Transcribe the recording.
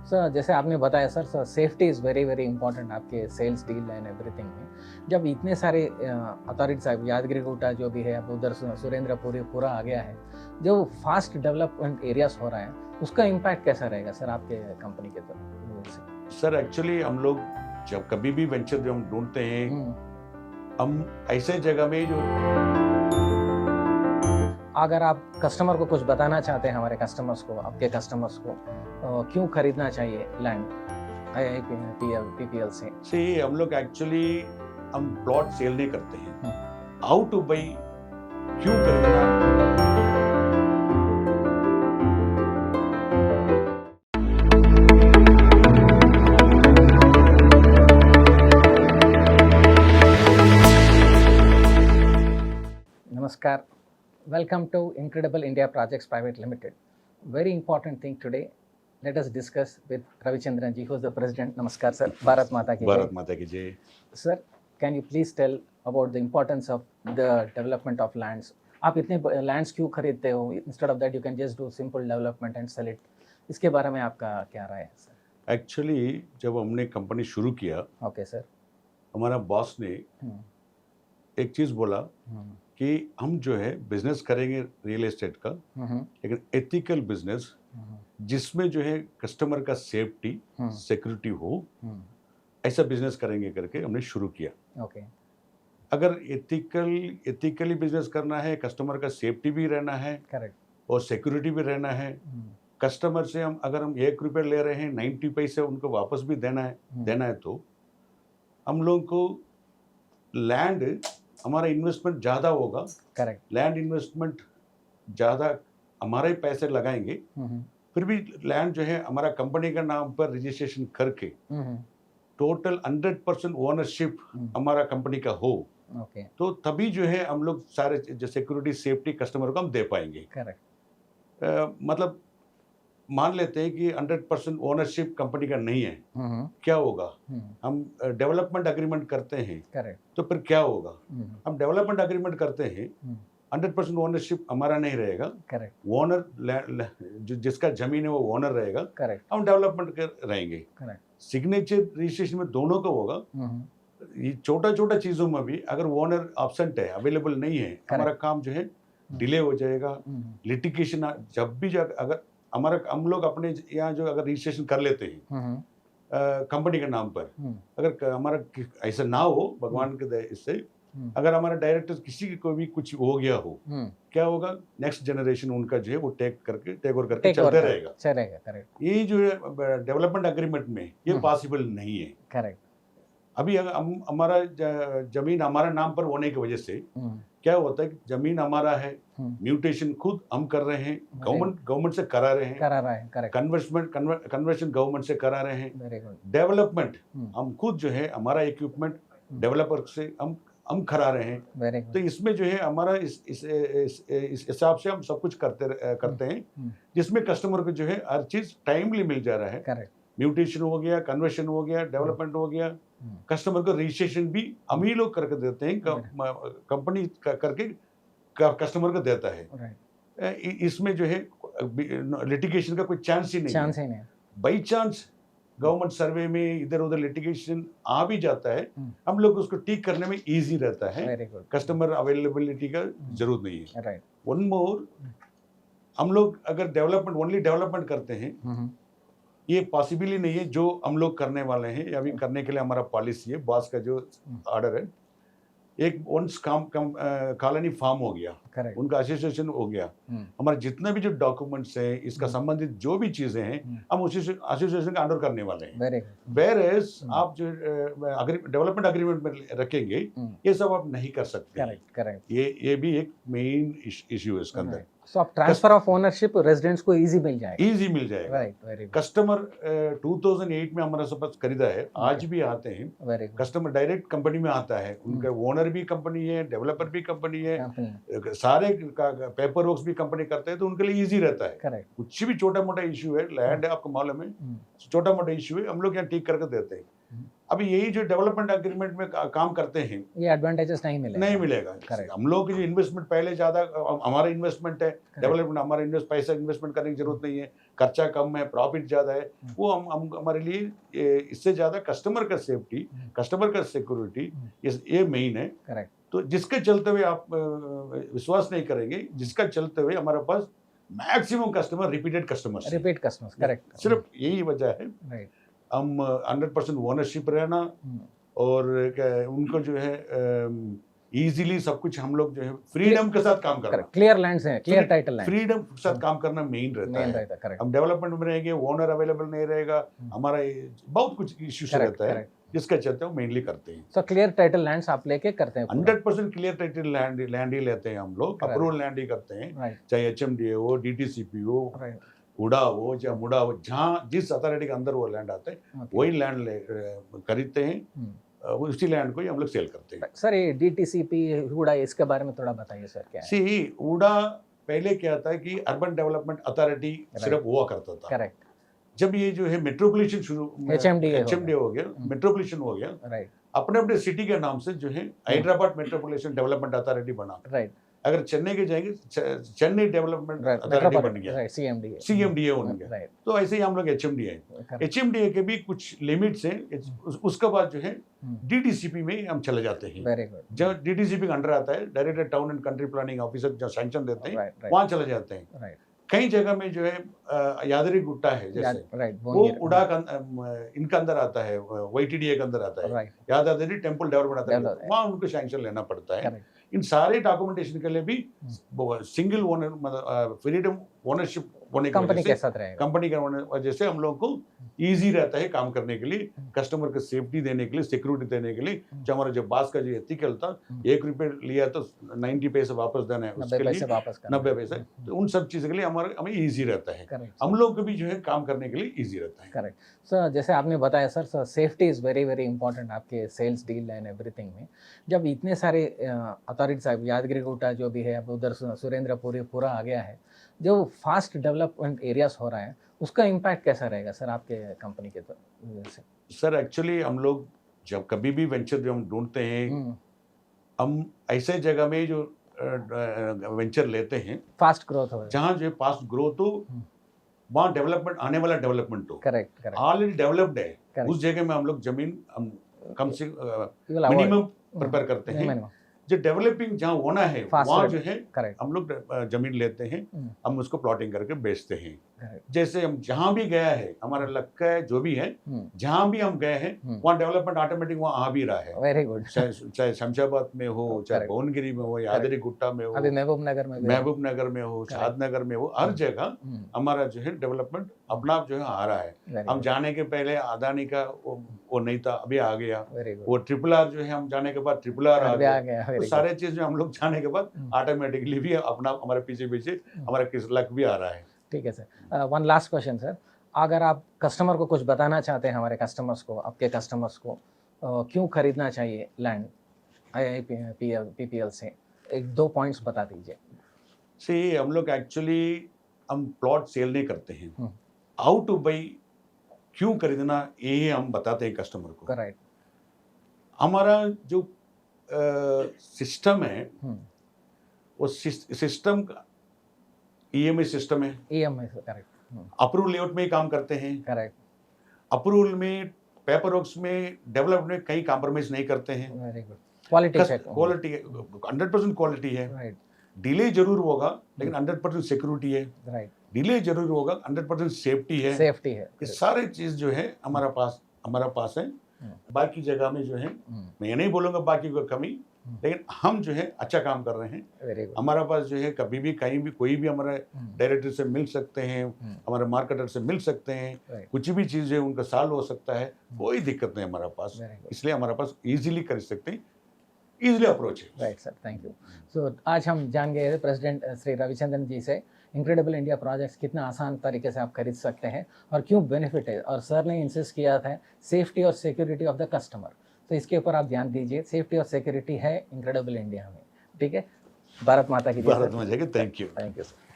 Sir जैसे आपने बताया sir safety is very very important आपके सेल्स डील एंड एवरीथिंग में। जब इतने सारे अथॉरिटी साहब यादगिरी गुट्टा जो भी है, अब उधर सुरेंद्रपुरी पूरा आ गया है, जो फास्ट डेवलपमेंट एरियाज हो रहा है, उसका इम्पैक्ट कैसा रहेगा सर आपके कंपनी के तरफ से? सर एक्चुअली हम लोग जब कभी भी वेंचर जो हम ढूंढते हैं, हम ऐसे जगह में जो अगर आप कस्टमर को कुछ बताना चाहते हैं, हमारे कस्टमर्स को, आपके कस्टमर्स को, क्यों खरीदना चाहिए लैंड PPL से? हम लोग एक्चुअली हम प्लॉट सेल नहीं करते हैं। हाउ टू बाई, क्यों खरीदना। Namaskar. Welcome to Incredible India Projects Private Limited. Very important thing today. Let us discuss with Ravichandran ji, who is the president. Namaskar, sir. Bharat Mata ki jai. Bharat माता की जय। Sir, can you please tell about the importance of the development of lands? आप इतने lands क्यों खरीदते हो? Instead of that, you can just do simple development and sell it. इसके बारे में आपका क्या राय है सर? एक्चुअली जब हमने कंपनी शुरू किया, ओके सर, हमारा बॉस ने एक चीज बोला कि हम जो है बिजनेस करेंगे रियल एस्टेट का, लेकिन एथिकल बिजनेस जिसमें जो है कस्टमर का सेफ्टी सिक्योरिटी हो, ऐसा बिजनेस करेंगे करके हमने शुरू किया। ओके, अगर एथिकली बिजनेस करना है, कस्टमर का सेफ्टी भी रहना है, करेक्ट, और सिक्योरिटी भी रहना है। कस्टमर से अगर हम 1 रुपये ले रहे हैं, 90 पैसे उनको वापस भी देना है तो हम लोगों को लैंड, हमारा इन्वेस्टमेंट ज़्यादा होगा। करेक्ट, लैंड इन्वेस्टमेंट ज़्यादा हमारे पैसे लगाएंगे, फिर भी लैंड जो है हमारा कंपनी का नाम पर रजिस्ट्रेशन करके टोटल 100% ओनरशिप हमारा कंपनी का हो, ओके, तो तभी जो है हम लोग सारे जो सिक्योरिटी सेफ्टी कस्टमर को हम दे पाएंगे। करेक्ट, मतलब मान लेते हैं कि 100% ओनरशिप कंपनी का नहीं है, क्या होगा? हम डेवलपमेंट अग्रीमेंट करते हैं, करेक्ट, तो फिर क्या होगा? हम डेवलपमेंट अग्रीमेंट करते हैं, 100% ओनरशिप हमारा नहीं रहेगा, करेक्ट, ओनर जिसका जमीन है वो ओनर रहेगा, करेक्ट, हम डेवलपमेंट कर रहेंगे। करेक्ट, सिग्नेचर रजिस्ट्रेशन में दोनों का होगा। ये छोटा छोटा चीजों में भी अगर ओनर एब्सेंट है, अवेलेबल नहीं है, हमारा काम जो है डिले हो जाएगा। लिटिगेशन जब भी अगर हम लोग अपने यहाँ जो अगर रजिस्ट्रेशन कर लेते हैं कंपनी के नाम पर, अगर हमारा ऐसा ना हो, भगवान के दया से, अगर हमारा डायरेक्टर किसी को भी कुछ हो गया हो, क्या होगा? नेक्स्ट जनरेशन उनका जो है वो टेक ओवर करके चलते रहेगा। करेक्ट, ये जो है डेवलपमेंट अग्रीमेंट में ये पॉसिबल नहीं है। करेक्ट, अभी अगर हमारा जमीन हमारा नाम पर होने की वजह से क्या होता है कि जमीन हमारा है, म्यूटेशन खुद हम कर रहे हैं, गवर्नमेंट से करा रहे हैं, करेक्ट, कन्वर्शन गवर्नमेंट से करा रहे हैं, वेरी गुड, डेवलपमेंट हम खुद जो है हमारा इक्विपमेंट डेवलपर से हम करा रहे हैं। वेरी तो गुड, इसमें जो है हमारा इस हिसाब से हम सब कुछ करते हैं, जिसमें कस्टमर को जो है हर चीज टाइमली मिल जा रहा है। करेक्ट, म्यूटेशन हो गया, कन्वर्शन हो गया, डेवलपमेंट हो गया, कस्टमर को रजिस्ट्रेशन भी हम ही लोग करके देते हैं, कंपनी करके कस्टमर को देता है। इसमें जो है लिटिगेशन का कोई चांस ही नहीं। बाई चांस गवर्नमेंट सर्वे में इधर उधर लिटिगेशन आ भी जाता है, हम लोग उसको ठीक करने में इजी रहता है, कस्टमर अवेलेबिलिटी का जरूरत नहीं है। वन मोर, हम लोग अगर ओनली डेवलपमेंट करते हैं, ये पॉसिबल ही नहीं है जो हम लोग करने वाले हैं। अभी करने के लिए हमारा पॉलिसी है, बॉस का जो ऑर्डर है, एक वंस कॉलोनी फार्म हो गया, उनका एसोसिएशन हो गया, हमारे जितने भी जो डॉक्यूमेंट्स हैं, इसका संबंधित जो भी चीजें हैं, हम उसी एसोसिएशन का अंडर करने वाले हैं। वेयर एज आप जो डेवलपमेंट अग्रीमेंट में रखेंगे, ये सब आप नहीं कर सकते। ये भी एक मेन इश्यू है इसके अंदर। सो आप ट्रांसफर ऑफ ओनरशिप रेजिडेंट्स को इजी मिल जाएगा। राइट। कस्टमर 2008 में हमारा सब खरीदा है, आज भी आते हैं, कस्टमर डायरेक्ट कंपनी में आता है, उनका ओनर भी कंपनी है, डेवलपर भी कंपनी है, सारे पेपर वर्क भी कंपनी करते हैं, तो उनके लिए इजी रहता है। कुछ भी छोटा मोटा इश्यू है, लैंड है, आपको मालूम है, छोटा मोटा इश्यू है, हम लोग यहाँ ठीक करके देते हैं। अभी यही जो डेवलपमेंट अग्रीमेंट में काम करते हैं, ये एडवांटेजेस नहीं मिलेगा। हम लोग की जो इन्वेस्टमेंट पहले ज्यादा, हमारा इन्वेस्टमेंट है, डेवलपमेंट हमारा पैसा इन्वेस्टमेंट करने की जरूरत नहीं है, खर्चा कम है, प्रॉफिट ज़्यादा है, वो हम हमारे लिए इससे ज़्यादा कस्टमर का सेफ्टी, कस्टमर का सिक्योरिटी ये मेन है। करेक्ट। तो जिसके चलते हुए आप विश्वास नहीं करेंगे, जिसका चलते हुए हमारे पास मैक्सिमम कस्टमर रिपीटेड कस्टमर्स हैं। Repeat customers, correct. सिर्फ यही वजह है राइट। हम 100% ओनरशिप रहना और उनको जो है इजीली सब कुछ हम लोग जो है फ्रीडम के साथ काम करना, क्लियर लैंड्स हैं, क्लियर टाइटल लैंड, फ्रीडम के साथ काम करना मेन रहता है। करेक्ट। हम डेवलपमेंट में रहेंगे, ओनर अवेलेबल नहीं रहेगा, हमारा बहुत कुछ इश्यूज रहता है, जिसके चलते हम मेनली करते हैं। सो क्लियर टाइटल लैंड्स आप लेके करते हैं? 100% क्लियर टाइटल लैंड ही लेते हैं हम लोग, अप्रूवल लैंड ही करते हैं, चाहे HMDA हो, DTCP हो, उड़ा हो, चाहे मुड़ा हो, जहाँ जिस अथॉरिटी के अंदर वो लैंड आते हैं वही लैंड खरीदते हैं, उसी लैंड को ही हम लोग सेल करते हैं। सर ये DTCP हुडा इसके बारे में थोड़ा बताइए सर, क्या है? सी उड़ा पहले क्या था कि अर्बन डेवलपमेंट अथॉरिटी सिर्फ हुआ करता था। करेक्ट। जब ये जो है मेट्रोपोलिशन शुरू HMDA हो गया, मेट्रोपोलिशन हो गया, राइट, अपने अपने सिटी के नाम से जो है हैदराबाद मेट्रोपोलिशन डेवलपमेंट अथॉरिटी बना। राइट। अगर चेन्नई के जाएंगे चेन्नई डेवलपमेंट अथॉरिटी बन गया, CMDA बन गया। तो ऐसे ही हम लोग HMDA के भी कुछ लिमिट्स हैं, उसके बाद जो है DTCP में हम चले जाते हैं। Very good. जब DTCP के अंडर आता है, director town and country planning officer जो सैंक्शन देते हैं वहाँ चले जाते हैं। कई जगह में जो है यादरी गुट्टा है जैसे, वो उड़ा इनका अंदर आता है, YTDA के अंदर आता है, यादाद्री टेम्पल डेवलपमेंट आता है, वहाँ उनको सैंक्शन लेना पड़ता है। इन सारे डॉक्यूमेंटेशन के लिए भी सिंगल ओनर फ्रीडम ओनरशिप होने की कंपनी के साथ रहेगा, कंपनी के वजह से हम लोग को इजी रहता है काम करने के लिए, कस्टमर को सेफ्टी देने के लिए, सिक्योरिटी देने के लिए। जो हमारा जो बास का जो एथिकल था, ₹1 लिया तो 90 पैसे वापस देना है, उसके लिए 90 पैसे, तो उन सब चीज़ों के लिए हमें ईजी रहता है, हम लोग को भी जो है काम करने के लिए ईजी रहता है। करेक्ट सर, जैसे आपने बताया sir, safety is very very important आपके सेल्स डील एंड एवरीथिंग में। जब इतने सारे अथॉरिटीज, यादगिरी गुट्टा जो भी है, अब उधर सुरेंद्रपुरी पूरा आ गया है, जो फास्ट डेवलपमेंट एरियाज हो रहा है, उसका इम्पैक्ट कैसा रहेगा सर आपके कंपनी के वजह से? सर एक्चुअली हम लोग जब कभी भी वेंचर जो हम ढूंढते हैं, हम ऐसे जगह में जो वेंचर लेते हैं फास्ट ग्रोथ हो, जहाँ जो फास्ट ग्रोथ हो, वहाँ डेवलपमेंट आने वाला डेवलपमेंट हो, करेक्ट ऑलरेडी डेवलप्ड है, उस जगह में हम लोग जमीन कम से मिनिमम प्रिपेयर करते हैं। जो डेवलपिंग जहाँ होना है वहाँ जो है हम लोग जमीन लेते हैं, हम उसको प्लॉटिंग करके बेचते हैं। जैसे हम जहाँ भी गया है, हमारा लक्ष्य है जो भी है, जहाँ भी हम गए हैं वहाँ डेवलपमेंट ऑटोमेटिक वहाँ आ भी रहा है। Very good. चाहे शमशाबाद में हो, चाहे भुवनगिरी में हो, यादगिरी गुट्टा में हो, अभी महबूब नगर में हो, शादनगर में हो, हर जगह हमारा जो है डेवलपमेंट अपना आप जो है आ रहा है। हम जाने के पहले अदानी का वो नहीं था, अभी आ गया। वो RRR जो है हम जाने के बाद RRR आ गया। तो सारे चीज में हम लोग जाने के बाद ऑटोमेटिकली भी अपना हमारे पीछे पीछे हमारा किस लक भी आ रहा है। ठीक है sir, one last question sir, अगर आप कस्टमर को कुछ बताना चाहते हैं, हमारे कस्टमर्स को, आपके कस्टमर्स को क्यों खरीदना चाहिए लैंड IIPPL से, 1-2 पॉइंट्स बता दीजिए। हम लोग एक्चुअली हम प्लॉट सेल नहीं करते हैं, हाउ टू बाई, क्यों खरीदना ये हम बताते हैं कस्टमर को। राइट। हमारा जो सिस्टम है वो सिस्टम EMI सिस्टम है, करेक्ट। अप्रूवल लेआउट में ही काम करते हैं, करेक्ट। अप्रूवल में, पेपर वर्क्स में, डेवलपमेंट में कहीं कॉम्प्रोमाइज नहीं करते हैं। Very good. क्वालिटी 100% क्वालिटी है। राइट। डिले जरूर होगा लेकिन 100% सिक्योरिटी है। राइट। डिले जरूर होगा, 100% सेफ्टी है। ये सारे चीज जो है हमारा पास है। बाकी जगह में जो है मैं ये नहीं बोलूंगा बाकी को कमी, लेकिन हम जो है अच्छा काम कर रहे हैं। हमारा पास जो है कभी भी कहीं भी कोई भी हमारे डायरेक्टर से मिल सकते हैं, हमारे मार्केटर से मिल सकते हैं, कुछ भी चीज़ है उनका सॉल्व हो सकता है, कोई दिक्कत नहीं हमारा पास, इसलिए हमारा पास इजीली कर सकते हैं, इजीली अप्रोच है। Right sir, thank you. So आज हम जान गए प्रेसिडेंट श्री रविचंद्रन जी से इनक्रेडिबल इंडिया प्रोजेक्ट्स कितना आसान तरीके से आप खरीद सकते हैं और क्यों बेनिफिट है, और सर ने इंसिस्ट किया था सेफ्टी और सिक्योरिटी ऑफ द कस्टमर, तो इसके ऊपर आप ध्यान दीजिए। सेफ्टी और सिक्योरिटी है इनक्रेडिबल इंडिया में। ठीक है, भारत माता की जय। भारत माता की। Thank you sir.